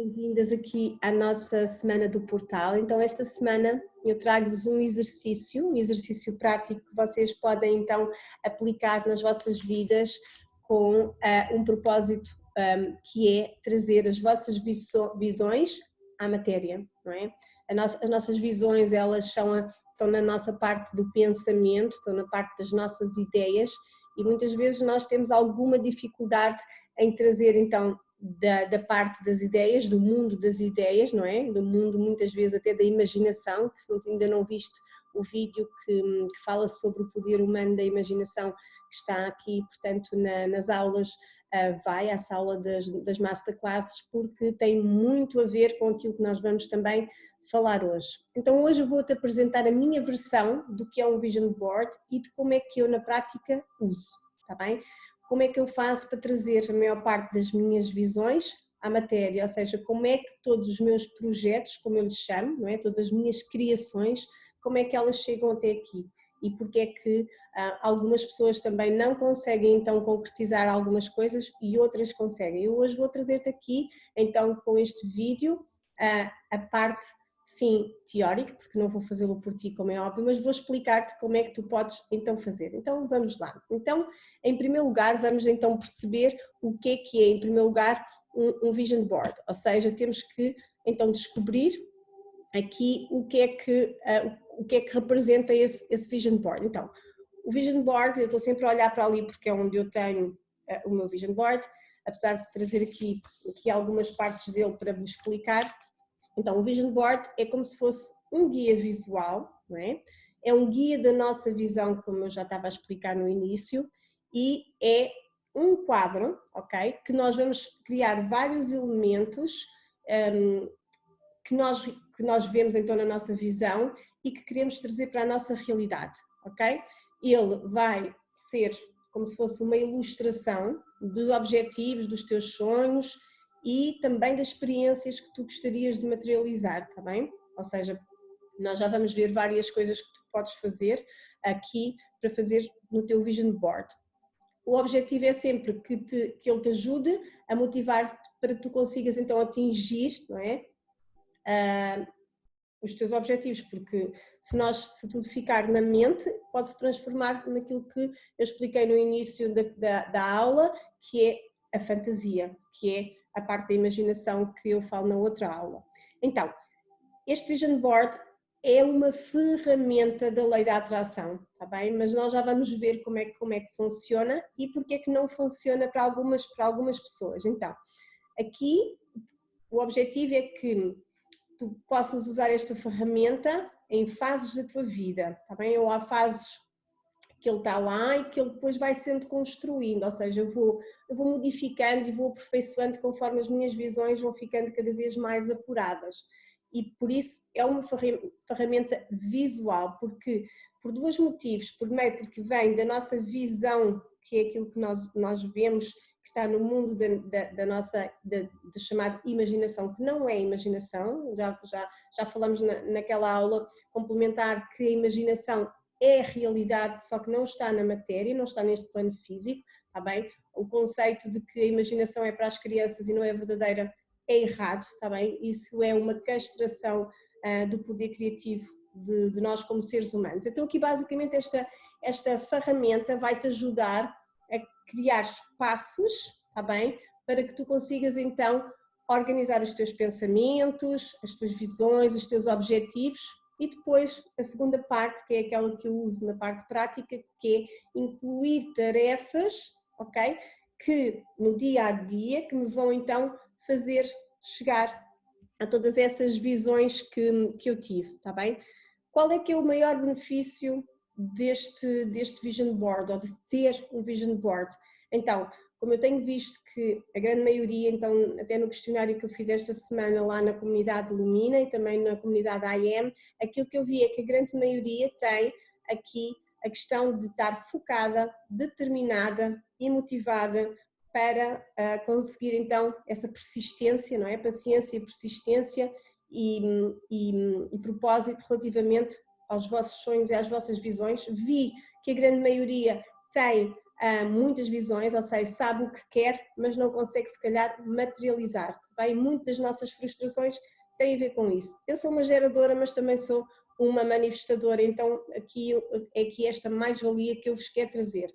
Bem-vindas aqui à nossa semana do portal. Então esta semana eu trago-vos um exercício prático que vocês podem então aplicar nas vossas vidas com um propósito que é trazer as vossas visões à matéria, não é? As nossas visões, elas estão na nossa parte do pensamento, estão na parte das nossas ideias e muitas vezes nós temos alguma dificuldade em trazer então da parte das ideias, do mundo das ideias, não é? Do mundo muitas vezes até da imaginação, que se ainda não viste o vídeo que fala sobre o poder humano da imaginação, que está aqui, portanto, nas aulas, vai à sala das masterclasses, porque tem muito a ver com aquilo que nós vamos também falar hoje. Então hoje eu vou-te apresentar a minha versão do que é um Vision Board e de como é que eu na prática uso, está bem? Como é que eu faço para trazer a maior parte das minhas visões à matéria, ou seja, como é que todos os meus projetos, como eu lhes chamo, não é? Todas as minhas criações, como é que elas chegam até aqui e porque é que algumas pessoas também não conseguem então concretizar algumas coisas e outras conseguem. Eu hoje vou trazer-te aqui então com este vídeo a parte sim teórica, porque não vou fazê-lo por ti como é óbvio, mas vou explicar-te como é que tu podes então fazer. Então vamos lá. Então em primeiro lugar vamos então perceber o que é em primeiro lugar um Vision Board, ou seja, temos que então descobrir aqui o que é que representa esse Vision Board. Então o Vision Board, eu estou sempre a olhar para ali porque é onde eu tenho o meu Vision Board, apesar de trazer aqui algumas partes dele para vos explicar. Então o Vision Board é como se fosse um guia visual, não é? É um guia da nossa visão, como eu já estava a explicar no início, e é um quadro, ok? Que nós vamos criar vários elementos que nós vemos então na nossa visão e que queremos trazer para a nossa realidade, ok? Ele vai ser como se fosse uma ilustração dos objetivos, dos teus sonhos e também das experiências que tu gostarias de materializar, está bem? Ou seja, nós já vamos ver várias coisas que tu podes fazer aqui para fazer no teu Vision Board. O objetivo é sempre que ele te ajude a motivar-te para que tu consigas então atingir, não é? Os teus objetivos, porque se tudo ficar na mente, pode-se transformar naquilo que eu expliquei no início da aula, que é a fantasia, que é a parte da imaginação que eu falo na outra aula. Então, este Vision Board é uma ferramenta da lei da atração, tá bem? Mas nós já vamos ver como é que funciona e porque é que não funciona para algumas pessoas. Então, aqui o objetivo é que tu possas usar esta ferramenta em fases da tua vida, tá bem? Ou há fases que ele está lá e que ele depois vai sendo construindo, ou seja, eu vou modificando e vou aperfeiçoando conforme as minhas visões vão ficando cada vez mais apuradas. E por isso é uma ferramenta visual, porque por dois motivos. Primeiro, porque vem da nossa visão, que é aquilo que nós vemos, que está no mundo da nossa chamada imaginação, que não é imaginação, já falamos naquela aula complementar que a imaginação é a realidade, só que não está na matéria, não está neste plano físico, está bem? O conceito de que a imaginação é para as crianças e não é verdadeira é errado, está bem? Isso é uma castração do poder criativo de nós como seres humanos. Então aqui basicamente esta ferramenta vai-te ajudar a criar espaços, está bem? Para que tu consigas então organizar os teus pensamentos, as tuas visões, os teus objetivos e depois a segunda parte, que é aquela que eu uso na parte prática, que é incluir tarefas, ok? Que no dia a dia que me vão então fazer chegar a todas essas visões que eu tive, está bem? Qual é que é o maior benefício deste Vision Board, ou de ter um Vision Board? Então, como eu tenho visto que a grande maioria, então até no questionário que eu fiz esta semana lá na comunidade Lumina e também na comunidade IM, aquilo que eu vi é que a grande maioria tem aqui a questão de estar focada, determinada e motivada para conseguir então essa persistência, não é? Paciência e persistência e propósito relativamente aos vossos sonhos e às vossas visões. Vi que a grande maioria tem muitas visões, ou seja, sabe o que quer, mas não consegue se calhar materializar, tá bem? Muitas das nossas frustrações têm a ver com isso. Eu sou uma geradora, mas também sou uma manifestadora, então aqui é aqui esta mais-valia que eu vos quero trazer.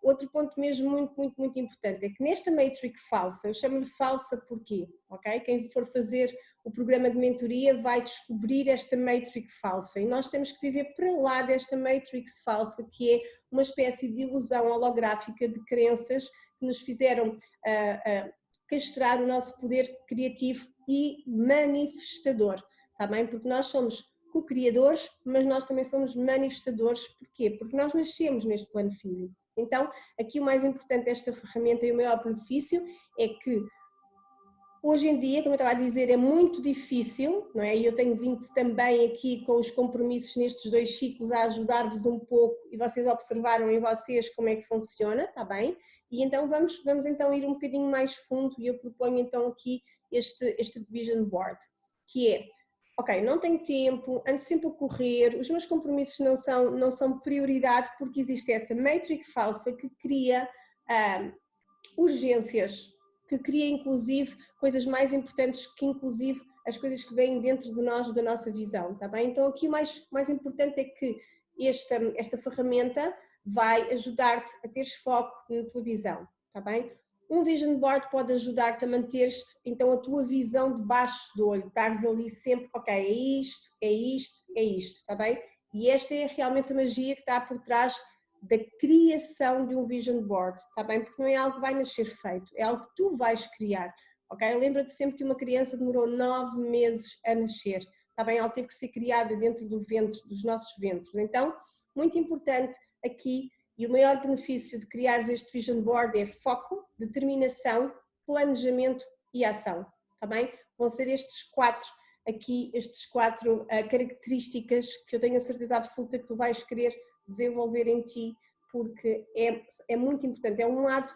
Outro ponto mesmo muito importante é que nesta matrix falsa, eu chamo-lhe falsa porquê? Ok? Quem for fazer o programa de mentoria vai descobrir esta matrix falsa e nós temos que viver para lá desta matrix falsa, que é uma espécie de ilusão holográfica de crenças que nos fizeram castrar o nosso poder criativo e manifestador, está bem? Porque nós somos co-criadores, mas nós também somos manifestadores. Porquê? Porque nós nascemos neste plano físico. Então, aqui o mais importante desta ferramenta e o maior benefício é que hoje em dia, como eu estava a dizer, é muito difícil, não é? E eu tenho vindo também aqui com os compromissos nestes 2 ciclos a ajudar-vos um pouco e vocês observaram em vocês como é que funciona, está bem? E então vamos então ir um bocadinho mais fundo e eu proponho então aqui este Vision Board, que é: ok, não tenho tempo, ando sempre a correr, os meus compromissos não são prioridade porque existe essa matrix falsa que cria urgências, que cria inclusive coisas mais importantes que inclusive as coisas que vêm dentro de nós, da nossa visão, está bem? Então aqui o mais importante é que esta ferramenta vai ajudar-te a teres foco na tua visão, está bem? Um vision board pode ajudar-te a manter-te, então, a tua visão debaixo do olho, estares ali sempre, ok, é isto, é isto, é isto, está bem? E esta é realmente a magia que está por trás da criação de um vision board, está bem? Porque não é algo que vai nascer feito, é algo que tu vais criar, ok? Lembra-te sempre que uma criança demorou 9 meses a nascer, está bem? Ela teve que ser criada dentro do ventre, dos nossos ventres. Então, muito importante aqui. E o maior benefício de criares este vision board é foco, determinação, planejamento e ação, está bem? Vão ser estes 4 características que eu tenho a certeza absoluta que tu vais querer desenvolver em ti, porque é muito importante, é um lado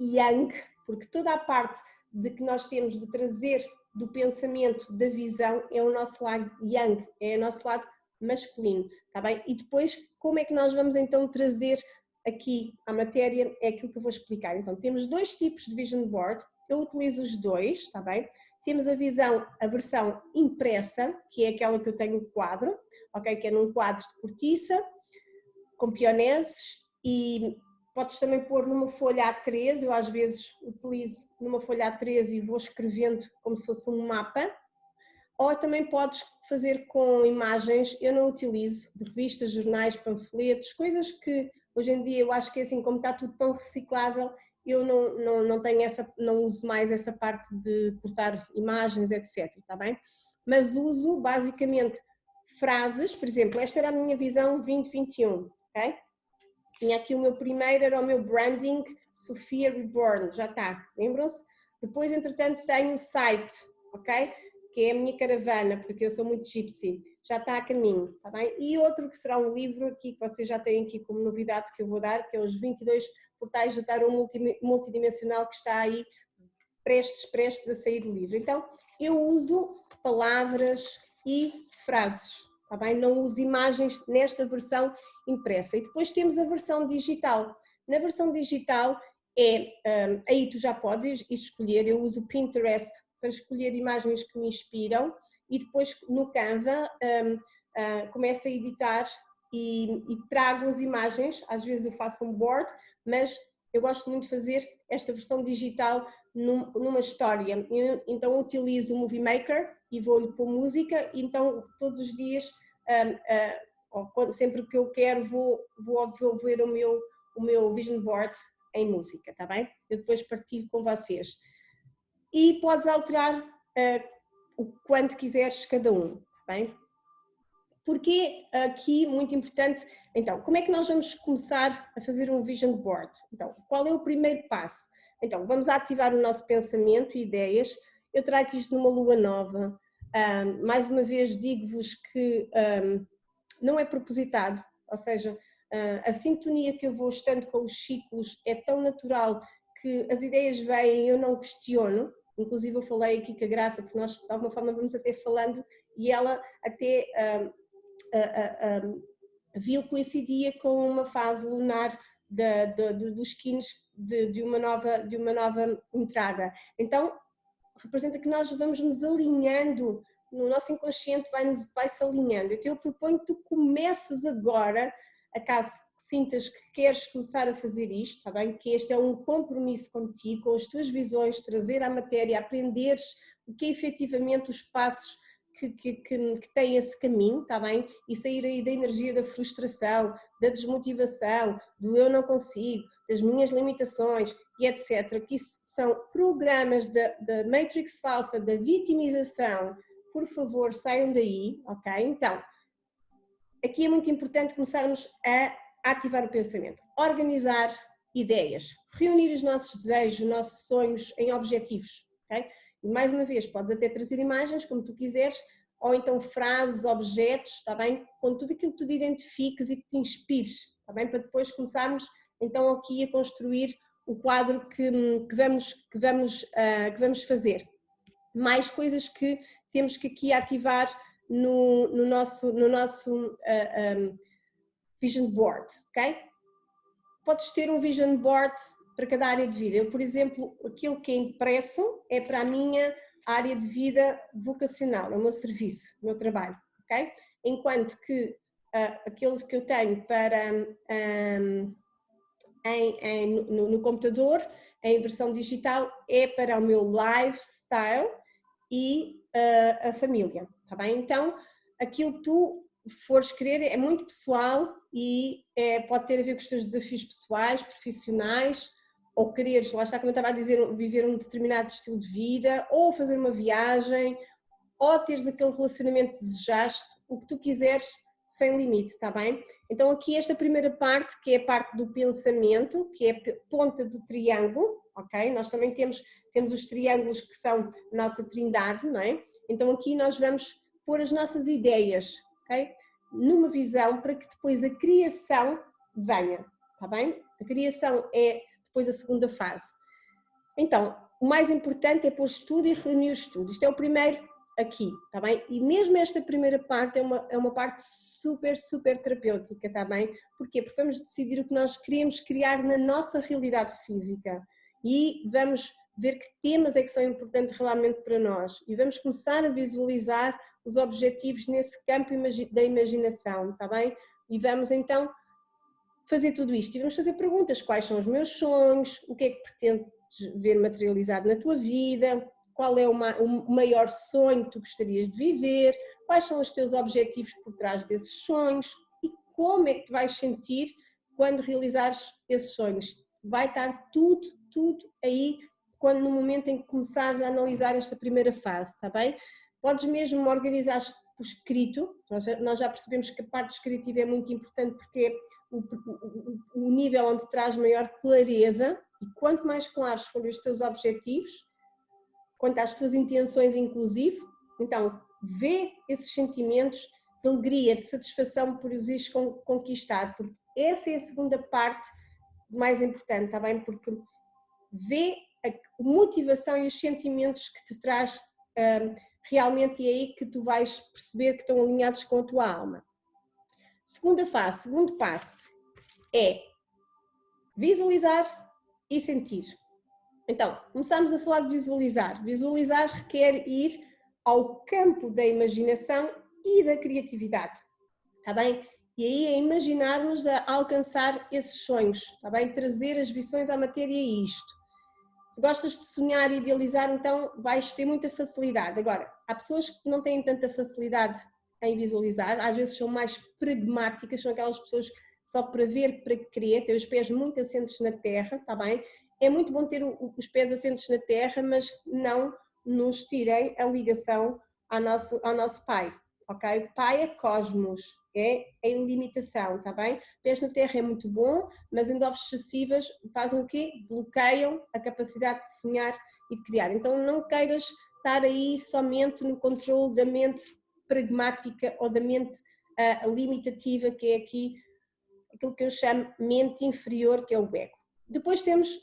yang, porque toda a parte de que nós temos de trazer do pensamento, da visão, é o nosso lado yang, é o nosso lado masculino, está bem? E depois, como é que nós vamos então trazer aqui a matéria, é aquilo que eu vou explicar. Então, temos 2 tipos de vision board, eu utilizo os 2, está bem? Temos a versão impressa, que é aquela que eu tenho no quadro, ok? Que é num quadro de cortiça, com pioneses, e podes também pôr numa folha A3, eu às vezes utilizo numa folha A3 e vou escrevendo como se fosse um mapa, ou também podes fazer com imagens, eu não utilizo, de revistas, jornais, panfletos, coisas que hoje em dia eu acho que é assim, como está tudo tão reciclável, eu não uso mais essa parte de cortar imagens, etc, está bem? Mas uso basicamente frases, por exemplo, esta era a minha visão 2021, ok? Tinha aqui o meu primeiro, era o meu branding, Sofia Reborn, já está, lembram-se? Depois, entretanto, tenho o site, ok? Que é a minha caravana, porque eu sou muito gypsy, já está a caminho, está bem? E outro que será um livro aqui, que vocês já têm aqui como novidade que eu vou dar, que é os 22 portais do tarot multidimensional, que está aí prestes a sair do livro. Então, eu uso palavras e frases, está bem? Não uso imagens nesta versão impressa. E depois temos a versão digital. Na versão digital, aí tu já podes escolher, eu uso o Pinterest para escolher imagens que me inspiram e depois no Canva começo a editar e trago as imagens, às vezes eu faço um board, mas eu gosto muito de fazer esta versão digital numa história, então utilizo o Movie Maker e vou-lhe pôr música, então todos os dias, sempre que eu quero, vou ver o meu vision board em música, tá bem? Eu depois partilho com vocês. E podes alterar o quanto quiseres cada um, tá bem? Porque aqui, muito importante, então, como é que nós vamos começar a fazer um vision board? Então, qual é o primeiro passo? Então, vamos ativar o nosso pensamento e ideias. Eu trago isto numa lua nova. Mais uma vez digo-vos que não é propositado, ou seja, a sintonia que eu vou estando com os ciclos é tão natural que as ideias vêm e eu não questiono. Inclusive eu falei aqui com a Graça, porque nós de alguma forma vamos até falando e ela até viu que coincidia com uma fase lunar dos skins de uma nova entrada. Então, representa que nós vamos nos alinhando, no nosso inconsciente vai-se alinhando. Então eu proponho que tu comeces agora, acaso sintas que queres começar a fazer isto, está bem? Que este é um compromisso contigo, com as tuas visões, trazer à matéria, aprenderes o que é efetivamente os passos que tem esse caminho, está bem? E sair aí da energia da frustração, da desmotivação, do eu não consigo, das minhas limitações e etc. Que isso são programas da Matrix falsa, da vitimização. Por favor, saiam daí, ok? Então, aqui é muito importante começarmos a ativar o pensamento, organizar ideias, reunir os nossos desejos, os nossos sonhos em objetivos, ok? E mais uma vez, podes até trazer imagens, como tu quiseres, ou então frases, objetos, está bem? Com tudo aquilo que tu te identifiques e que te inspires, está bem? Para depois começarmos então aqui a construir o quadro que vamos fazer. Mais coisas que temos que aqui ativar no nosso vision board, ok? Podes ter um vision board para cada área de vida. Eu, por exemplo, aquilo que é impresso é para a minha área de vida vocacional, é o meu serviço, o meu trabalho, ok? Enquanto que aqueles que eu tenho para no computador, em versão digital, é para o meu lifestyle e a família, tá bem? Então, aquilo que tu fores querer é muito pessoal e pode ter a ver com os teus desafios pessoais, profissionais, ou quereres, lá está como eu estava a dizer, viver um determinado estilo de vida, ou fazer uma viagem, ou teres aquele relacionamento que desejaste, o que tu quiseres, sem limite, está bem? Então aqui esta primeira parte, que é a parte do pensamento, que é a ponta do triângulo, ok? Nós também temos os triângulos que são a nossa trindade, não é? Então aqui nós vamos pôr as nossas ideias, ok? Numa visão para que depois a criação venha, está bem? A criação é depois a segunda fase. Então, o mais importante é pôr tudo e reunir tudo. Isto é o primeiro aqui, está bem? E mesmo esta primeira parte é uma parte super, super terapêutica, está bem? Porquê? Porque vamos decidir o que nós queremos criar na nossa realidade física e vamos ver que temas é que são importantes realmente para nós e vamos começar a visualizar os objetivos nesse campo da imaginação, está bem? E vamos então fazer tudo isto e vamos fazer perguntas: quais são os meus sonhos, o que é que pretendes ver materializado na tua vida, qual é o maior sonho que tu gostarias de viver, quais são os teus objetivos por trás desses sonhos e como é que te vais sentir quando realizares esses sonhos. Vai estar tudo aí quando no momento em que começares a analisar esta primeira fase, está bem? Podes mesmo organizar por escrito, nós já percebemos que a parte descritiva é muito importante porque é o nível onde traz maior clareza e quanto mais claros forem os teus objetivos, quanto às tuas intenções inclusive, então vê esses sentimentos de alegria, de satisfação por os ires conquistar, porque essa é a segunda parte mais importante, está bem? Porque vê a motivação e os sentimentos que te traz realmente, e é aí que tu vais perceber que estão alinhados com a tua alma. Segunda fase, segundo passo é visualizar e sentir. Então, começamos a falar de visualizar. Visualizar requer ir ao campo da imaginação e da criatividade, está bem? E aí é imaginar-nos a alcançar esses sonhos, está bem? Trazer as visões à matéria é isto. Se gostas de sonhar e idealizar, então vais ter muita facilidade. Agora, há pessoas que não têm tanta facilidade em visualizar, às vezes são mais pragmáticas, são aquelas pessoas só para ver, para querer, têm os pés muito assentes na terra, está bem? É muito bom ter os pés assentes na terra, mas não nos tirem a ligação ao nosso pai, ok? O pai é cosmos, é a ilimitação, está bem? Pés na terra é muito bom, mas em doses excessivas fazem o quê? Bloqueiam a capacidade de sonhar e de criar. Então não queiras estar aí somente no controle da mente pragmática ou da mente limitativa, que é aqui aquilo que eu chamo mente inferior, que é o ego. Depois temos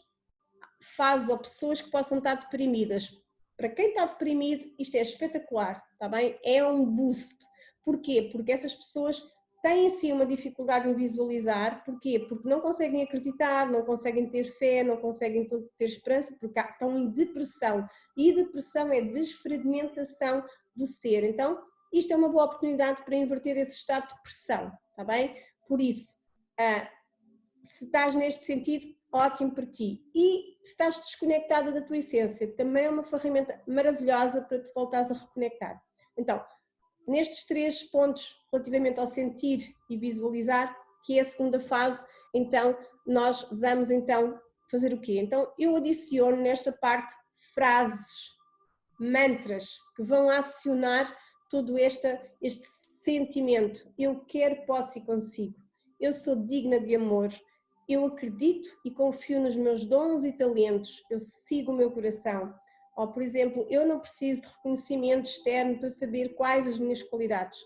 fases ou pessoas que possam estar deprimidas. Para quem está deprimido, isto é espetacular, está bem? É um boost. Porquê? Porque essas pessoas têm sim uma dificuldade em visualizar. Porquê? Porque não conseguem acreditar, não conseguem ter fé, não conseguem ter esperança, porque estão em depressão. E depressão é desfragmentação do ser. Então, isto é uma boa oportunidade para inverter esse estado de pressão, está bem? Por isso, se estás neste sentido, ótimo para ti. E se estás desconectada da tua essência, também é uma ferramenta maravilhosa para te voltares a reconectar. Então, nestes 3 pontos relativamente ao sentir e visualizar, que é a segunda fase, então nós vamos então fazer o quê? Então eu adiciono nesta parte frases, mantras que vão acionar todo este sentimento. Eu quero, posso e consigo. Eu sou digna de amor. Eu acredito e confio nos meus dons e talentos. Eu sigo o meu coração. Ou, por exemplo, eu não preciso de reconhecimento externo para saber quais as minhas qualidades.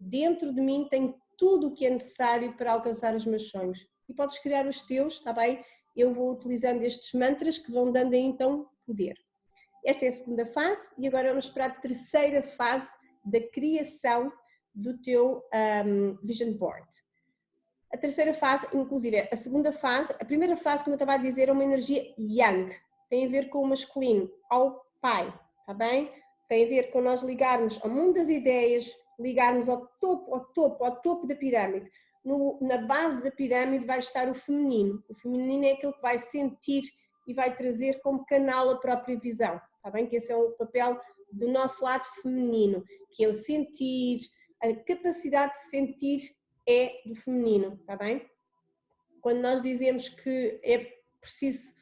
Dentro de mim tenho tudo o que é necessário para alcançar os meus sonhos. E podes criar os teus, está bem? Eu vou utilizando estes mantras que vão dando aí então poder. Esta é a segunda fase e agora vamos para a terceira fase da criação do teu Vision Board. A terceira fase, inclusive a segunda fase, a primeira fase, como eu estava a dizer, é uma energia Yang. Tem a ver com o masculino, ao pai, está bem? Tem a ver com nós ligarmos ao mundo das ideias, ligarmos ao topo da pirâmide. Na base da pirâmide vai estar o feminino. O feminino é aquele que vai sentir e vai trazer como canal a própria visão, está bem? Que esse é o papel do nosso lado feminino, que é o sentir, a capacidade de sentir é do feminino, está bem? Quando nós dizemos que é preciso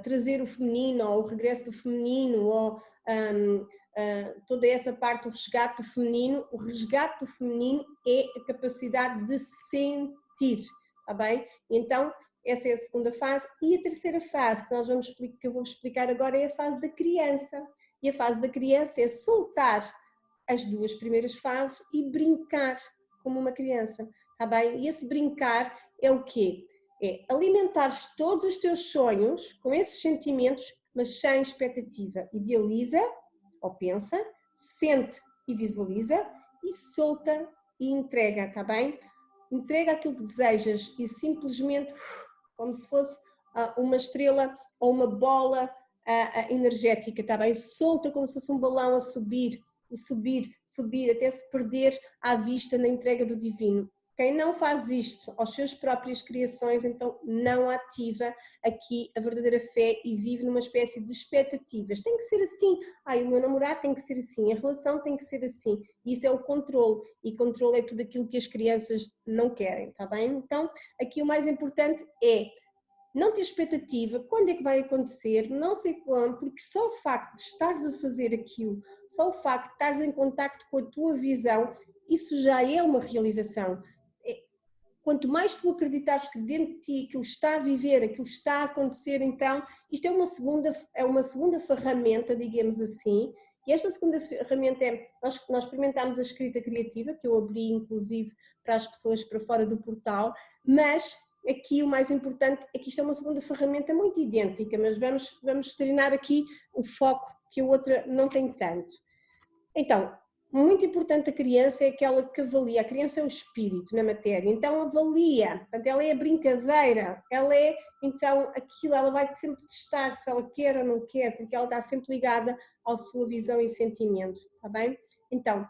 trazer o feminino, ou o regresso do feminino, ou toda essa parte do resgate do feminino, o resgate do feminino é a capacidade de sentir, está bem? Então, essa é a segunda fase. E a terceira fase que eu vou explicar agora é a fase da criança. E a fase da criança é soltar as 2 primeiras fases e brincar como uma criança, está bem? E esse brincar é o quê? É alimentares todos os teus sonhos com esses sentimentos, mas sem expectativa. Idealiza ou pensa, sente e visualiza e solta e entrega, está bem? Entrega aquilo que desejas e simplesmente, como se fosse uma estrela ou uma bola energética, está bem? Solta como se fosse um balão a subir, até se perder à vista na entrega do divino. Quem não faz isto aos seus próprias criações, então não ativa aqui a verdadeira fé e vive numa espécie de expectativas. Tem que ser assim, o meu namorado tem que ser assim, a relação tem que ser assim. Isso é o controle, e controle é tudo aquilo que as crianças não querem, está bem? Então, aqui o mais importante é não ter expectativa, quando é que vai acontecer, não sei quando, porque só o facto de estares a fazer aquilo, só o facto de estares em contacto com a tua visão, isso já é uma realização. Quanto mais tu acreditares que dentro de ti aquilo está a viver, aquilo está a acontecer, então isto é uma segunda ferramenta, digamos assim, e esta segunda ferramenta é, nós experimentámos a escrita criativa, que eu abri inclusive para as pessoas para fora do portal, mas aqui o mais importante é que isto é uma segunda ferramenta muito idêntica, mas vamos treinar aqui o foco que a outra não tem tanto. Então, muito importante a criança é aquela que avalia, a criança é o espírito na matéria, então avalia, portanto ela é a brincadeira, ela é então aquilo, ela vai sempre testar se ela quer ou não quer, porque ela está sempre ligada à sua visão e sentimento, está bem? Então,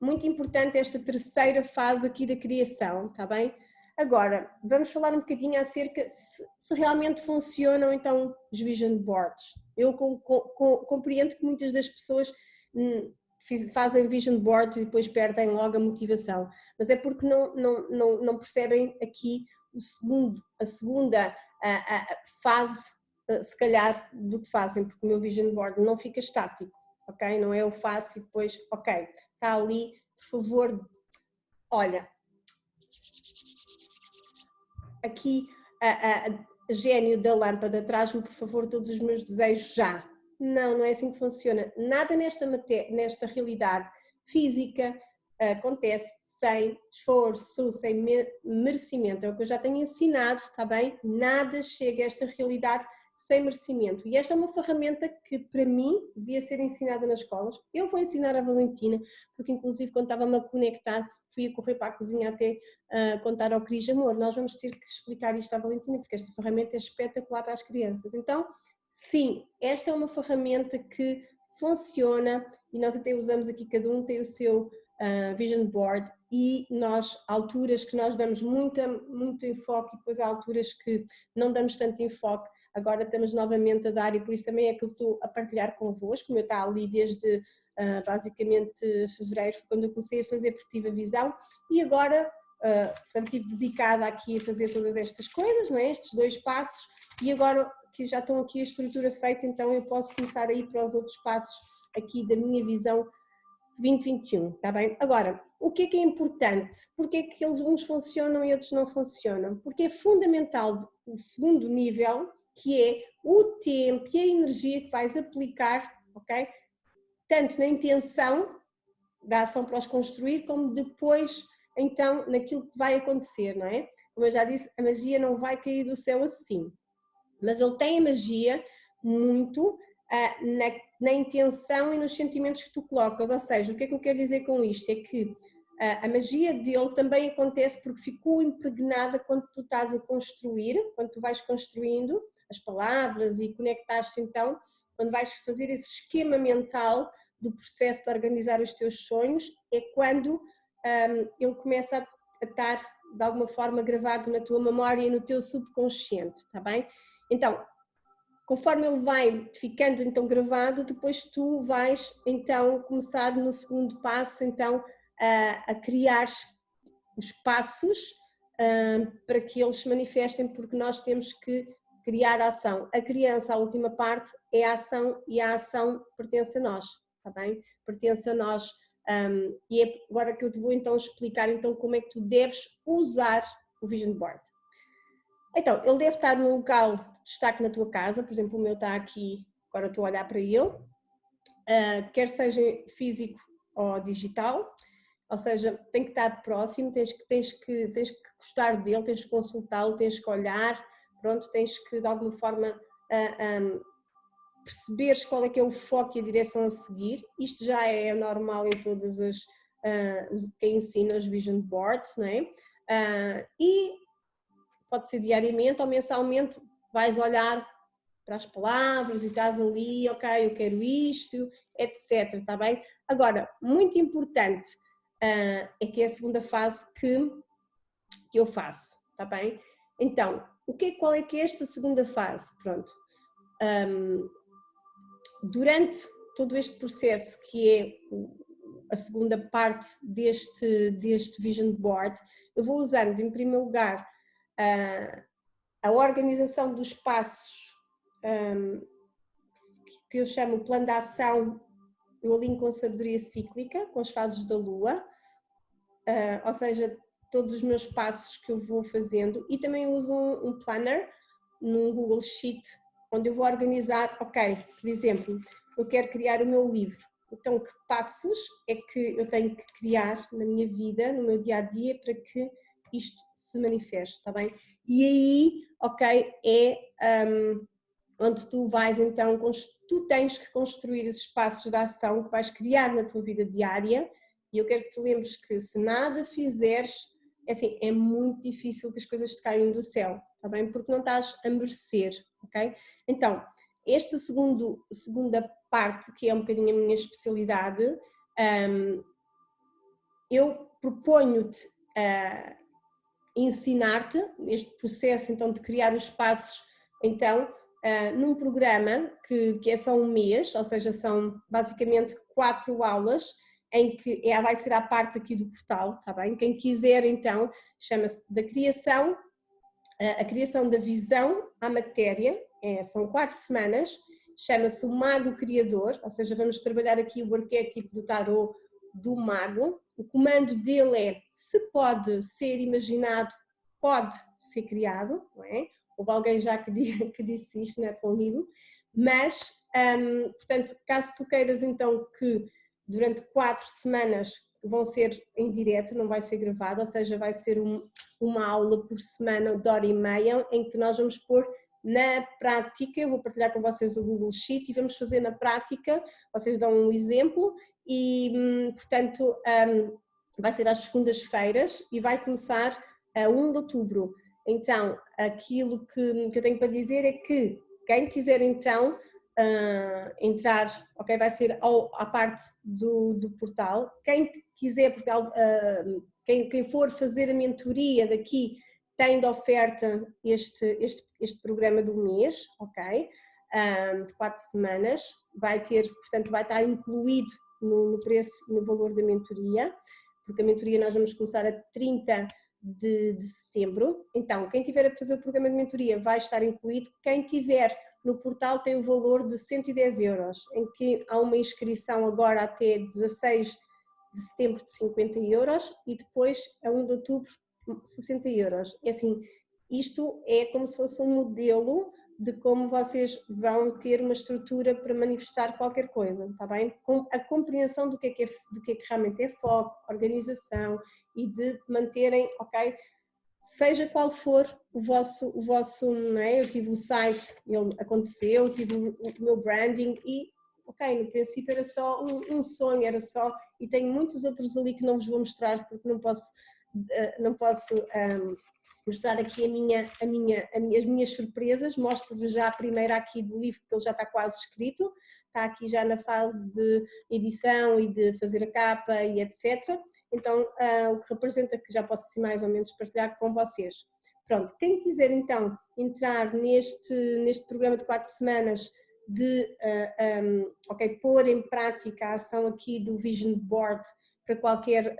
muito importante esta terceira fase aqui da criação, está bem? Agora, vamos falar um bocadinho acerca se realmente funcionam então os vision boards. Eu compreendo que muitas das pessoas fazem vision boards e depois perdem logo a motivação, mas é porque não percebem aqui a segunda fase, se calhar, do que fazem, porque o meu vision board não fica estático, ok? Não é eu faço e depois, ok, está ali, por favor, olha, aqui a gênio da lâmpada, traz-me por favor todos os meus desejos já. Não é assim que funciona. Nada nesta realidade física acontece sem esforço, sem merecimento. É o que eu já tenho ensinado, está bem? Nada chega a esta realidade sem merecimento. E esta é uma ferramenta que para mim devia ser ensinada nas escolas. Eu vou ensinar a Valentina, porque inclusive quando estava-me a conectar, fui a correr para a cozinha até contar ao Cris: amor, nós vamos ter que explicar isto à Valentina, porque esta ferramenta é espetacular para as crianças. Então, sim, esta é uma ferramenta que funciona e nós até usamos aqui, cada um tem o seu vision board, e nós, há alturas que nós damos muito enfoque e depois há alturas que não damos tanto enfoque. Agora estamos novamente a dar, e por isso também é que eu estou a partilhar convosco, como eu estou ali desde basicamente fevereiro, quando eu comecei a fazer, porque tive a visão, e agora, portanto, estive dedicada aqui a fazer todas estas coisas, não é? Estes 2 passos, e agora que já estão aqui a estrutura feita, então eu posso começar a ir para os outros passos aqui da minha visão 2021, está bem? Agora, o que é importante? Porque é que eles uns funcionam e outros não funcionam? Porque é fundamental o segundo nível, que é o tempo e a energia que vais aplicar, ok? Tanto na intenção da ação para os construir, como depois, então, naquilo que vai acontecer, não é? Como eu já disse, a magia não vai cair do céu assim, mas ele tem a magia muito na intenção e nos sentimentos que tu colocas. Ou seja, o que é que eu quero dizer com isto? É que a magia dele também acontece porque ficou impregnada quando tu estás a construir, quando tu vais construindo as palavras e conectaste, então, quando vais fazer esse esquema mental do processo de organizar os teus sonhos, é quando ele começa a estar de alguma forma gravado na tua memória e no teu subconsciente, está bem? Então, conforme ele vai ficando então gravado, depois tu vais então começar no segundo passo então a criar os passos para que eles se manifestem, porque nós temos que criar a ação. A criança, a última parte, é a ação, e a ação pertence a nós, está bem? Pertence a nós, e é agora que eu te vou então explicar então como é que tu deves usar o Vision Board. Então, ele deve estar num local de destaque na tua casa, por exemplo, o meu está aqui, agora estou a olhar para ele, quer seja físico ou digital, ou seja, tem que estar próximo, tens que gostar dele, tens que consultá-lo, tens que olhar, pronto, tens que de alguma forma perceberes qual é que é o foco e a direção a seguir. Isto já é normal em todas as, quem ensina os Vision Boards, não é? E pode ser diariamente ou mensalmente, vais olhar para as palavras e estás ali, ok, eu quero isto, etc, está bem? Agora, muito importante é que é a segunda fase que eu faço, está bem? Então, qual é que é esta segunda fase? Pronto, durante todo este processo, que é a segunda parte deste Vision Board, eu vou usando, em primeiro lugar, a organização dos passos, que eu chamo plano de ação, eu alinho com a sabedoria cíclica, com as fases da lua, ou seja, todos os meus passos que eu vou fazendo, e também uso um planner num Google Sheet, onde eu vou organizar, ok, por exemplo, eu quero criar o meu livro, então que passos é que eu tenho que criar na minha vida, no meu dia-a-dia, para que isto se manifeste, está bem? E aí, ok, é onde tu vais então, tu tens que construir esses passos de ação que vais criar na tua vida diária, e eu quero que tu lembres que se nada fizeres, é assim, é muito difícil que as coisas te caiam do céu, está bem? Porque não estás a merecer, ok? Então, esta segunda parte, que é um bocadinho a minha especialidade, eu proponho-te ensinar-te este processo então de criar os passos, então, num programa que é só um mês, ou seja, são basicamente 4 aulas, em que vai ser a parte aqui do portal, está bem? Quem quiser então, chama-se da criação, a criação da visão à matéria, são 4 semanas, chama-se o Mago Criador, ou seja, vamos trabalhar aqui o arquétipo do tarot do Mago. O comando dele é: se pode ser imaginado, pode ser criado, não é? Houve alguém já que disse isto, não é tão lindo, mas, portanto, caso tu queiras então que durante 4 semanas vão ser em direto, não vai ser gravado, ou seja, vai ser uma aula por semana de 1h30, em que nós vamos pôr na prática, eu vou partilhar com vocês o Google Sheet e vamos fazer na prática, vocês dão um exemplo e, portanto, vai ser às segundas-feiras e vai começar a 1 de outubro. Então, aquilo que eu tenho para dizer é que quem quiser então entrar, ok, vai ser à parte do portal, quem quiser, quem for fazer a mentoria daqui tem de oferta este programa do mês, ok, de 4 semanas, portanto vai estar incluído no preço, no valor da mentoria, porque a mentoria nós vamos começar a 30 de setembro, então quem tiver a fazer o programa de mentoria vai estar incluído, quem tiver no portal tem o valor de 110 euros, em que há uma inscrição agora até 16 de setembro de 50 euros e depois a 1 de outubro 60 euros. É assim, isto é como se fosse um modelo de como vocês vão ter uma estrutura para manifestar qualquer coisa, está bem? Com a compreensão do que é que realmente é foco, organização e de manterem, ok? Seja qual for o vosso, não é? Eu tive o site, ele aconteceu, tive o meu branding e, ok, no princípio era só um sonho, era só, e tenho muitos outros ali que não vos vou mostrar porque não posso mostrar aqui as minhas surpresas. Mostro-vos já a primeira aqui do livro, que ele já está quase escrito, está aqui já na fase de edição e de fazer a capa e etc. Então, o que representa que já posso assim mais ou menos partilhar com vocês. Pronto, quem quiser então entrar neste programa de 4 semanas de pôr em prática a ação aqui do Vision Board para qualquer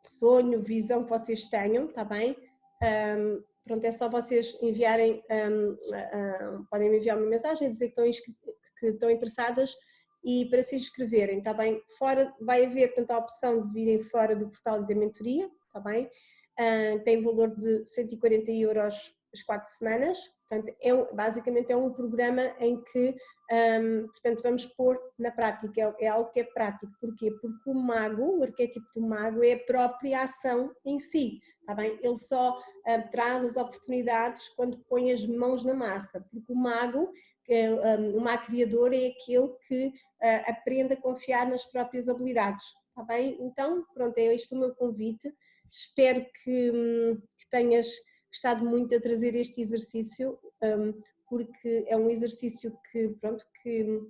sonho, visão que vocês tenham, está bem? Pronto, é só vocês enviarem, podem me enviar uma mensagem, dizer que estão interessadas e para se inscreverem, está bem? Fora, vai haver, portanto, a opção de virem fora do portal da mentoria, está bem? Tem valor de 140 euros as 4 semanas, portanto, basicamente é um programa em que, portanto, vamos pôr na prática, é algo que é prático. Porquê? Porque o mago, o arquétipo do mago é a própria ação em si, está bem? Ele só traz as oportunidades quando põe as mãos na massa, porque o mago criador é aquele que aprende a confiar nas próprias habilidades, está bem? Então, pronto, é este o meu convite, espero que tenhas gostado muito de trazer este exercício, porque é um exercício que, pronto, que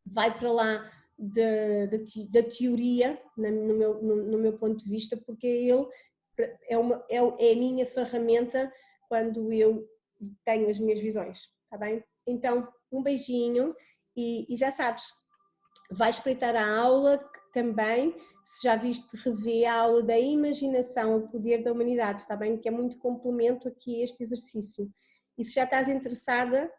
vai para lá da teoria, no meu ponto de vista, porque é a minha ferramenta quando eu tenho as minhas visões, está bem? Então, um beijinho e já sabes, vai espreitar a aula também, se já viste, revê a aula da imaginação, o poder da humanidade, está bem? Que é muito complemento aqui a este exercício. E se já estás interessada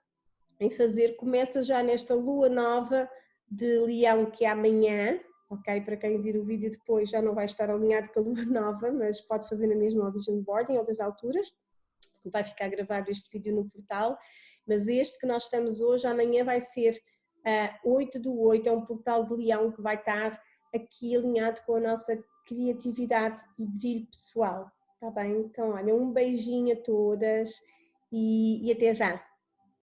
em fazer, começa já nesta lua nova de Leão, que é amanhã, ok? Para quem vir o vídeo depois já não vai estar alinhado com a lua nova, mas pode fazer na mesma Vision Board em outras alturas, vai ficar gravado este vídeo no portal, mas este que nós estamos hoje, amanhã vai ser 8/8, é um portal de Leão que vai estar aqui alinhado com a nossa criatividade e brilho pessoal, tá bem? Então, olha, um beijinho a todas e até já!